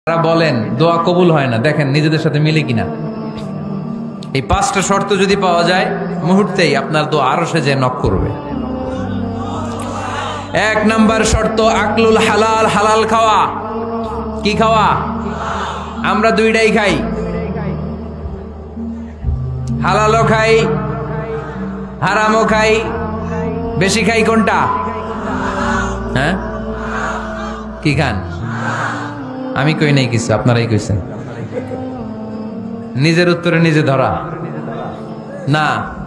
তারা বলেন দোয়া কবুল হয় না, দেখেন নিজেদের সাথে মিলে কিনা। এই পাঁচটা শর্ত যদি পাওয়া যায় মুহূর্তেই আপনার দোয়া আরশে যে নক করবে। এক নাম্বার শর্ত আকলুল হালাল, হালাল খাওয়া। কি খাওয়া? আমরা দুইটাই খাই, হালালও খাই হারামও খাই। বেশি খাই কোনটা? হ্যাঁ, কি খান? আমি কই নাই কিছু, আপনারাই কইছেন। নিজের উত্তরে নিজে ধরা না।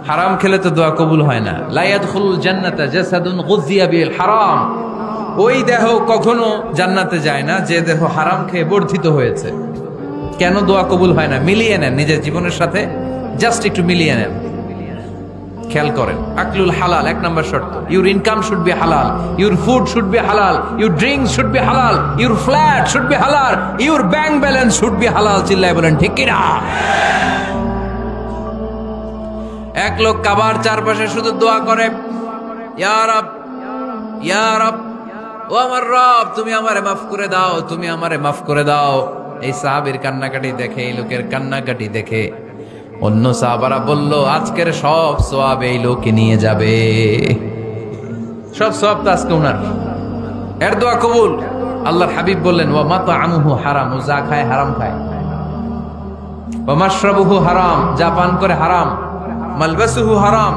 হারাম খেলে তো দোয়া কবুল হয় না। লা ইয়াদখুলুল জান্নাতা জাসাদুন গুযিয়া বিল হারাম। ওই দেহ কখনো জান্নাতে যায় না যে দেহ হারাম খেয়ে বর্ধিত হয়েছে। কেন দোয়া কবুল হয় না? মিলিয়ে নেন নিজের জীবনের সাথে, জাস্ট একটু মিলিয়ে নেন, খেয়াল করেন। আকলুল হালাল এক নাম্বার শর্ত। ইউর ইনকাম শুড বি হালাল, ইউর ফুড শুড বি হালাল, ইউর ড্রিঙ্কস শুড বি হালাল, ইউর ফ্ল্যাট শুড বি হালাল, your bank balance should be হালাল। চিল্লায় বলেন ঠিক কিনা? এক লোক কাবার চারপাশে শুধু দোয়া করে, ইয়া রব, ইয়া রব, ও আমার রব, তুমি আমারে মাফ করে দাও, তুমি আমারে মাফ করে দাও। এই সাহাবীর কান্নাকাটি দেখে, এই লোকের কান্নাকাটি দেখে অন্য সাহাবারা বলল, আজকের সব সওয়াব এই লোকে নিয়ে যাবে। সব সওয়াব তো আজকে উনার। এর দোয়া কবুল। আল্লাহর হাবিব বললেন, ওয়া মাতআমুহু হারাম, ও যা খায় হারাম খায়। ওয়া মাশরাবুহু হারাম, যা পান করে হারাম। মালবাসুহু হারাম,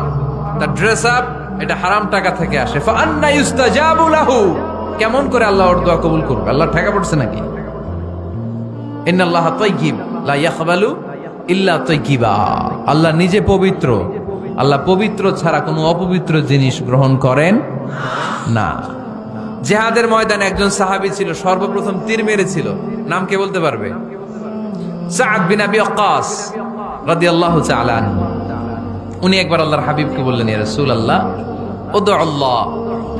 তার ড্রেস আপ এটা হারাম টাকা থেকে আসে। ফা আন্না ইউস্তাজাবু লাহু, কেমন করে আল্লাহ ওর দোয়া কবুল করবে? আল্লাহ ঠেকা পড়ছে নাকি? ইন্নাল্লাহা তাইয়্যিব লা ইয়াকবালু ইল্লা তাইয়্যিবা। আল্লাহ নিজে পবিত্র, আল্লাহ পবিত্র ছাড়া কোনো অপবিত্র জিনিস গ্রহণ করেন না। জিহাদের ময়দানে একজন সাহাবী ছিল, সর্বপ্রথম তীর মেরেছিল। নাম কে বলতে পারবে? সাদ বিন আবি ওয়াক্কাস রাদিয়াল্লাহু তাআলা আনহু। উনি একবার আল্লাহর হাবিবকে বললেন, ইয়া রাসূলুল্লাহ, উদউ আল্লাহ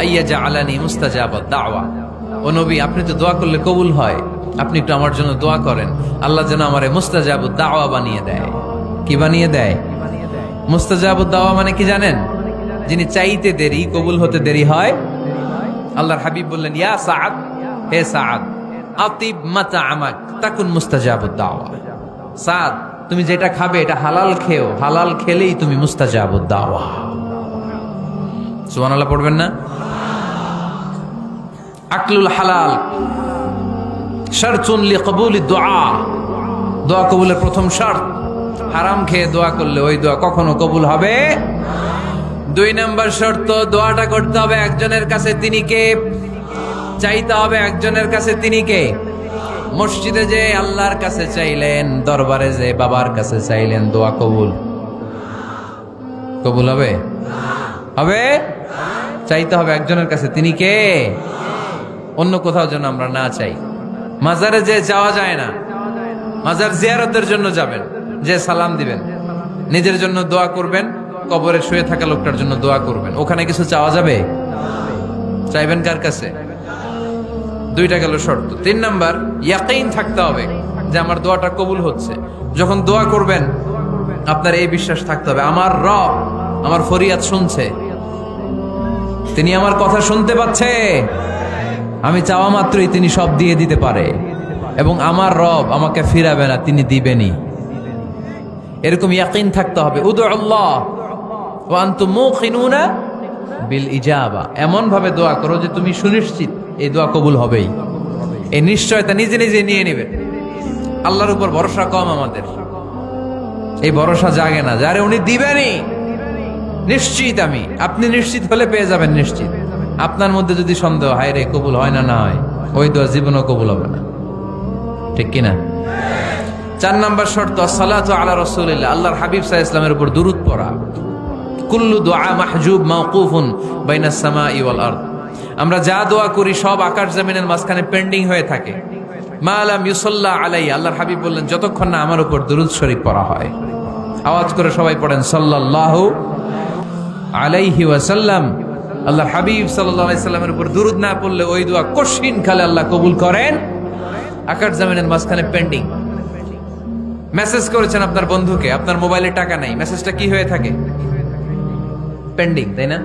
আইয়াজআলানি মুস্তাজাবাদ দাওয়া। ও নবী, আপনি তো দোয়া করলে কবুল হয়, আপনি একটু আমার জন্য দোয়া করেন, আল্লাহ যেন আমারে মুস্তাজাবুদ দাওয়া বানিয়ে দেয়। কি বানিয়ে দেয়? মুস্তাজাবুদ দাওয়া মানে কি জানেন? যিনি চাইতে দেরি, কবুল হতে দেরি হয়। আল্লাহর হাবিব বললেন, ইয়া সাআদ, হে সাআদ, আতিব মাতআমাক তাকুন মুস্তাজাবুদ দাওয়া। সাদ, তুমি যেটা খাবে এটা হালাল খেও, হালাল খেলেই তুমি মুস্তাজাবুদ দাওয়া। সুবহানাল্লাহ পড়বেন না? আকলুল হালাল শারতুন লিকবুলিদ দুআ, দোয়া কবুলের প্রথম শর্ত। হারাম খেয়ে দোয়া করলে ওই দোয়া কখনো কবুল হবে। দুই নাম্বার শর্ত, দোয়াটা করতে হবে একজনের কাছে, তিনি কে? চাইতে হবে একজনের কাছে, তিনি কে? মসজিদে যে আল্লাহর কাছে চাইলেন, দরবারে যে বাবার কাছে চাইলেন, দোয়া কবুল কবুল হবে? হবে? চাইতে হবে একজনের কাছে, তিনি কে? অন্য কোথাও যেন আমরা না চাই। মাজারে যে যাওয়া যায় না, মাজার জিয়ারতের জন্য যাবেন, যে সালাম দিবেন, নিজের জন্য দোয়া করবেন, কবরে শুয়ে থাকা লোকটার জন্য দোয়া করবেন। ওখানে কিছু চাওয়া যাবে? চাইবেন কার কাছে? দুইটা গেল শর্ত। তিন নাম্বার, ইয়াকিন থাকতে হবে যে আমার দোয়াটা কবুল হচ্ছে। যখন দোয়া করবেন আপনার এই বিশ্বাস থাকতে হবে, আমার রব আমার ফরিয়াদ শুনছে, তিনি আমার কথা শুনতে পাচ্ছে, আমি চাওয়া মাত্রই তিনি সব দিয়ে দিতে পারে, এবং আমার রব আমাকে ফিরাবে না, তিনি দিবেনই। এরকম ইয়াকিন থাকতে হবে। উদউ আল্লাহ ওয়া আনতুম মুকিনুনা বিল ইজাবা, এমন ভাবে দোয়া করো যে তুমি সুনিশ্চিত এই দোয়া কবুল হবেই। এই নিশ্চয়তা নিজে নিজে নিয়ে নেবেন। আল্লাহর উপর ভরসা কম আমাদের, এই ভরসা জাগে না যারে উনি দিবেনই, নিশ্চিত আমি। আপনি নিশ্চিত হলে পেয়ে যাবেন নিশ্চিত। আপনার মধ্যে যদি সন্দেহ, হায় রে কবুল হয় না, না হয়, ওই দোয়া জীবনও কবুল হবে না। ঠিক কিনা? চার নাম্বার শর্ত, সালাতু আলা রাসূলিল্লাহ, আল্লাহর হাবিব সাল্লাল্লাহু আলাইহি ওয়াসাল্লামের উপর দুরূদ পড়া। কুল্লু দুআ মাহজুব মাওকুফুন বাইনাস সামাই ওয়াল আরদ। আমরা যা দোয়া করি সব আকাশ জমিনের মাঝখানে পেন্ডিং হয়ে থাকে। মা লাম ইউসাল্লা আলাইহি, আল্লাহর হাবিব বললেন, যতক্ষণ না আমার উপর দুরূদ শরীফ পড়া হয়। আওয়াজ করে সবাই পড়েন, সাল্লাল্লাহু আলাইহি ওয়াসাল্লাম। আল্লাহর হাবিব সাল্লাল্লাহু আলাইহি সাল্লামের উপর দুরূদ না পড়লে ওই দোয়া কঠিন কালে আল্লাহ কবুল করেন। আকাশ জমিনের মাঝখানে পেন্ডিং। মেসেজ করেছেন আপনার বন্ধুকে, আপনার মোবাইলে টাকা নাই, মেসেজটা কি হয়ে থাকে? পেন্ডিং, তাই না?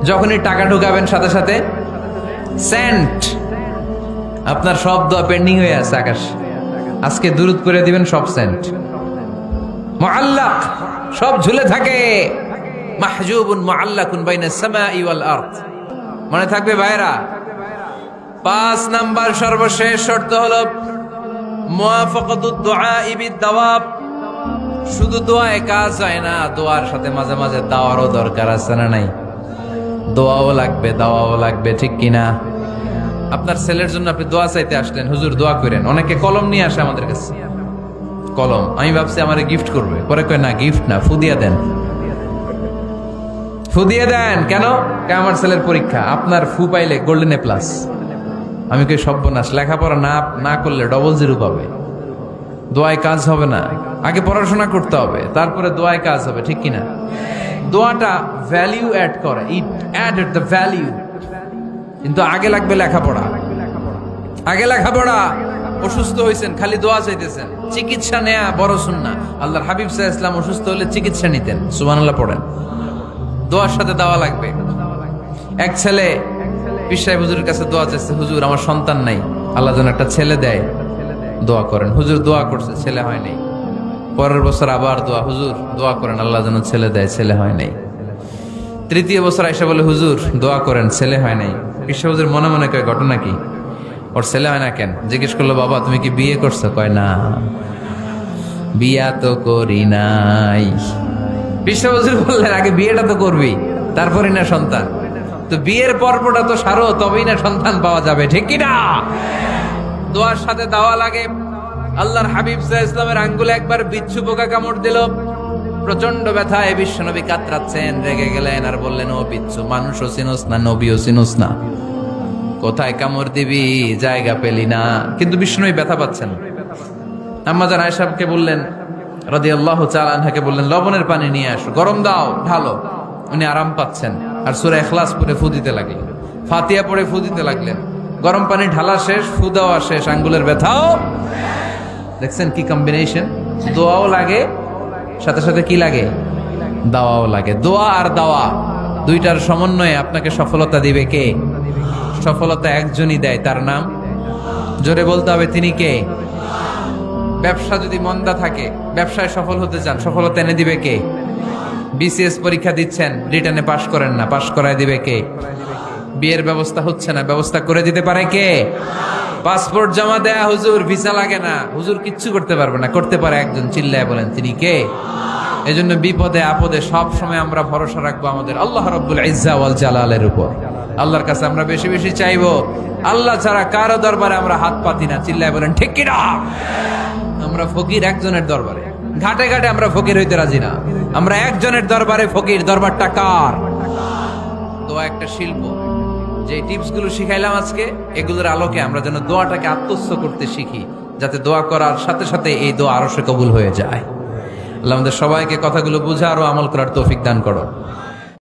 যখনই টাকা ঢুকাবেন সাথে সাথে সেন্ট, আপনার সব দোয়া পেন্ডিং হয়ে আছে আকাশ, আজকে দুরুদ করে দিবেন, সব সেন্ট মুআল্লাক, সব ঝুলে থাকে। মাহজুবুন মুআল্লাকুন বাইনাস সামাই ওয়াল আরদ। মনে থাকবে ভাইরা। 5 নাম্বার সর্বশেষ শর্ত হলো মুওয়াফাকাতুদ দুআই বিদ-দাওয়াব। শুধু দোয়ায় কাজ হয় না, দোয়ার সাথে মাঝে মাঝে দাওয়ারও দরকার আছে না নাই? দোয়াও লাগবে, দাওয়াও লাগবে, ঠিক কিনা? আপনার ছেলের জন্য আপনি দোয়া চাইতে আসলেন, হুজুর দোয়া করেন। অনেকে কলম নিয়ে আসে আমাদের কাছে, কলম। আমি ভাবছি আমারে গিফট করবে, পরে কয় না, গিফট না, ফু দিয়ে দেন। ফু দিয়ে দেন কেন? আমার ছেলের পরীক্ষা, আপনার ফু পাইলে গোল্ডেন A+। আমি কই সর্বনাশ, লেখাপড়া না করলে ডবল 0 পাবে, দোয়ায় কাজ হবে না। আগে পড়াশোনা করতে হবে, তারপরে দোয়ায় কাজ হবে, ঠিক কিনা? দোয়াটা ভ্যালিউ অ্যাড করে, ইট অ্যাডেড দ্য ভ্যালিউ। কিন্তু আগে লাগবে লেখাপড়া, আগে লেখাপড়া। অসুস্থ হয়েছেন, খালি দোয়া চাইতেছেন। চিকিৎসা নেয়া বড় সুন্নাহ। আল্লাহর হাবিব সাল্লাল্লাহু আলাইহি ওয়াসাল্লাম অসুস্থ হলে চিকিৎসা নিতেন। সুবহানাল্লাহ পড়েন। দোয়ার সাথে দাওয়া লাগবে। এক ছেলে পীর সাহেব হুজুরের কাছে দোয়া চাইছে, হুজুর আমার সন্তান নাই, আল্লাহ যেন একটা ছেলে দেয়, দোয়া করেন। হুজুর দোয়া করছে, ছেলে হয় নাই। পরের বছর আবার দোয়া, হুজুর দোয়া করেন আল্লাহ যেন ছেলে দেয়, ছেলে হয় নাই। তৃতীয় বছর আইসা বলে, হুজুর দোয়া করেন, ছেলে হয় নাই। পীর সাহেব হুজুর মনে মনে কয়, ঘটনা কি? ওর ছেলে হয় না কেন? জিজ্ঞেস করলো, বাবা তুমি কি বিয়ে করছো? কয় না, বিয়া তো করি নাই। পীর সাহেব হুজুর বললেন, আগে বিয়েটা তো করবি, তারপরই না সন্তান। তো বিয়ের পর্বটা তো সারো, তবেই না সন্তান পাওয়া যাবে, ঠিক কিনা? দোয়ার সাথে দাওয়া লাগে। আল্লাহর হাবিব সাল্লাল্লাহু আলাইহি ওয়াসাল্লামের আঙ্গুলে একবার বিচ্ছু পোকা কামড় দিল, প্রচন্ড ব্যথায় বিশ্বনবী কাতরাচ্ছেন, রেগে গেলেন আর বললেন, ও বিচ্ছু, মানুষও চিনোস না, নবীও চিনোস না, কোথায় কামড় দিবি, জায়গা পেলি না। কিন্তু বিশ্বনবী ব্যথা পাচ্ছেন। আম্মা জান আয়েশাকে বললেন রাদিয়াল্লাহু তাআলা আনহাকে বললেন, লবণের পানি নিয়ে আসো, গরম দাও, ঢালো। উনি আরাম পাচ্ছেন আর সূরা ইখলাস পড়ে ফু দিতে লাগলেন, ফাতিহা পড়ে ফু দিতে লাগলেন। গরম পানি ঢালা শেষ, ফু দেওয়া শেষ, আঙ্গুলের ব্যথাও। দেখছেন কি কম্বিনেশন? দোয়াও লাগে, সাথে সাথে কি লাগে? দাওয়াও লাগে। দোয়া আর দাওয়া দুইটার সমন্বয়ে আপনাকে সফলতা দিবে কে? সফলতা একজনই দেয়, তার নাম জোরে বলতে হবে, তিনি কে? ব্যবসা যদি মন্দা থাকে, ব্যবসায় সফল হতে চান, সফলতা এনে দিবে কে? বিসিএস পরীক্ষা দিচ্ছেন, রিটার্নে পাশ করেন না, পাশ করায় দিবে কে? বিয়ের ব্যবস্থা হচ্ছে না, ব্যবস্থা করে দিতে পারে কে? পাসপোর্ট জমা দেয়া, হুজুর ভিসা লাগে না, হুজুর কিচ্ছু করতে পারবে না, করতে পারে একজন, চিল্লায় বলেন তিনি কে? এজন্য বিপদে আপদে সব সময় আমরা ভরসা রাখবো আমাদের আল্লাহ রাব্বুল ইজ্জা ওয়াল জালালের উপর। আল্লাহর কাছে আমরা বেশি বেশি চাইবো। আল্লাহ ছাড়া কারো দরবারে আমরা হাত পাতি না, চিল্লায় বলেন ঠিক কিনা? আমরা ফকির একজনের দরবারে, ঘাটে ঘাটে আমরা ফকির হইতে রাজি না, আমরা একজনের দরবারে ফকির। দরবারটা কার? দোয়া একটা শিল্প। যে টিপস গুলো শিখাইলাম আজকে, এগুলোর আলোকে আমরা যেন দোয়াটাকে আত্মস্থ করতে শিখি, যাতে দোয়া করার সাথে সাথে এই দোয়া আরো সে কবুল হয়ে যায়। আল্লাহ আমাদের সবাইকে কথাগুলো বুঝার ও আমল করার তৌফিক দান করো।